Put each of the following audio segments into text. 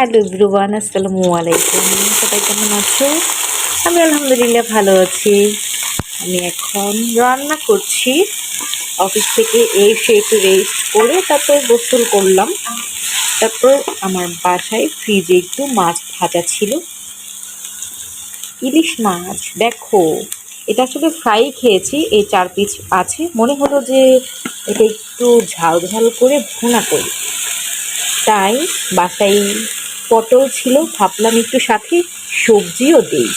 Hello everyone, আসসালামু আলাইকুম। সবাই কেমন আছো? আমি আলহামদুলিল্লাহ ভালো আছি। আমি এখন রান্না করছি। অফিস থেকে এসে একটু রেস্ট করে তারপর গোসল করলাম। তারপর আমার বাসায় ফ্রিজে একটু মাছ ভাজা ছিল, ইলিশ মাছ। দেখো, এটা আসলে ফ্রাই খেয়েছি, এই 4 পিস আছে। মনে হলো যে এটা একটু ঝাল ঝাল করে ভুনা করি, তাই বাসায় পটল ছিল, ভাবলাম একটু সাথে সবজিও দেই,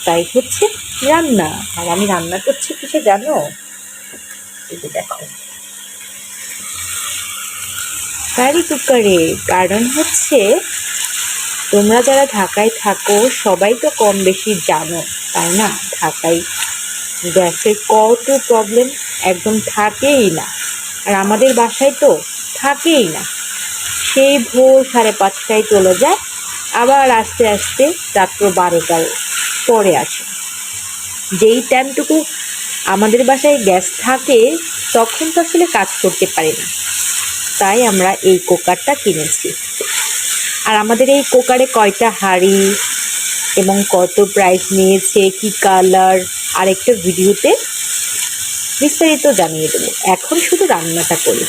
তাই হচ্ছে রান্না। আর আমি রান্না করছি কিসে জানো? এই যে দেখো, প্রেসার কুকারে। কারণ হচ্ছে, তোমরা যারা ঢাকায় থাকো সবাই তো কম বেশি জানো, তাই না? ঢাকায় গ্যাসের কত প্রবলেম, একদম থাকেই না। আর আমাদের বাসায় তো থাকেই না, সেই ভোর 5:30টায় চলে যায়, আবার আস্তে আস্তে রাত্র 12টার পরে আসে। যেই টাইমটুকু আমাদের বাসায় গ্যাস থাকে তখন তো আসলে কাজ করতে পারি না, তাই আমরা এই কুকারটা কিনেছি। আর আমাদের এই কুকারে কয়টা হাঁড়ি এবং কত প্রাইস নিয়েছে, কি কালার, আরেকটা ভিডিওতে বিস্তারিত জানিয়ে দেবো। এখন শুধু রান্নাটা করি।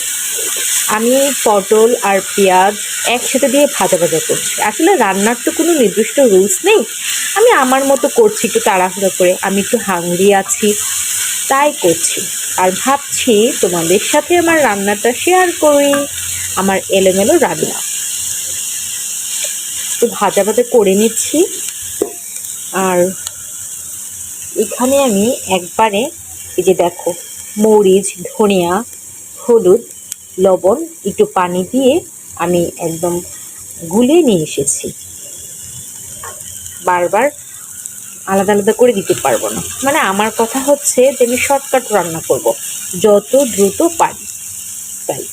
আমি পটল আর পেঁয়াজ একসাথে দিয়ে ভাজা ভাজা করছি। আসলে রান্নার তো কোনো নির্দিষ্ট রুলস নেই, আমি আমার মতো করছি একটু তাড়াহুড়ো করে। আমি একটু হাংরি আছি তাই করছি, আর ভাবছি তোমাদের সাথে আমার রান্নাটা শেয়ার করি, আমার এলোমেলো রান্না। একটু ভাজা ভাজা করে নিচ্ছি। আর এখানে আমি একবারে, এই যে দেখো, মরিচ, ধনিয়া, হলুদ, লবণ, একটু পানি দিয়ে আমি একদম গুলে নিয়ে এসেছি। বারবার আলাদা আলাদা করে দিতে পারবো না। মানে আমার কথা হচ্ছে যে আমি শর্টকাট রান্না করব, যত দ্রুত পারি তাই।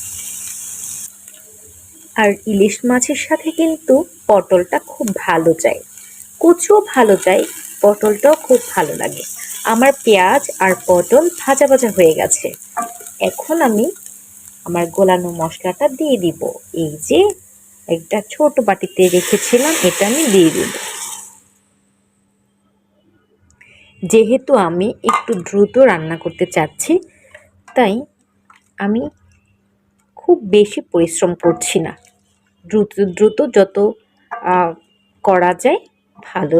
আর ইলিশ মাছের সাথে কিন্তু পটলটা খুব ভালো যায়, কচুও ভালো যায়, পটলটাও খুব ভালো লাগে। আমার পেঁয়াজ আর পটল ভাজা ভাজা হয়ে গেছে। এখন আমি আমার গোলানো মশলাটা দিয়ে দিব। এই যে একটা ছোট বাটিতে রেখেছিলাম, এটা আমি দিয়ে দিব। যেহেতু আমি একটু দ্রুত রান্না করতে চাচ্ছি, তাই আমি খুব বেশি পরিশ্রম করছি না। দ্রুত দ্রুত যত করা যায় ভালো।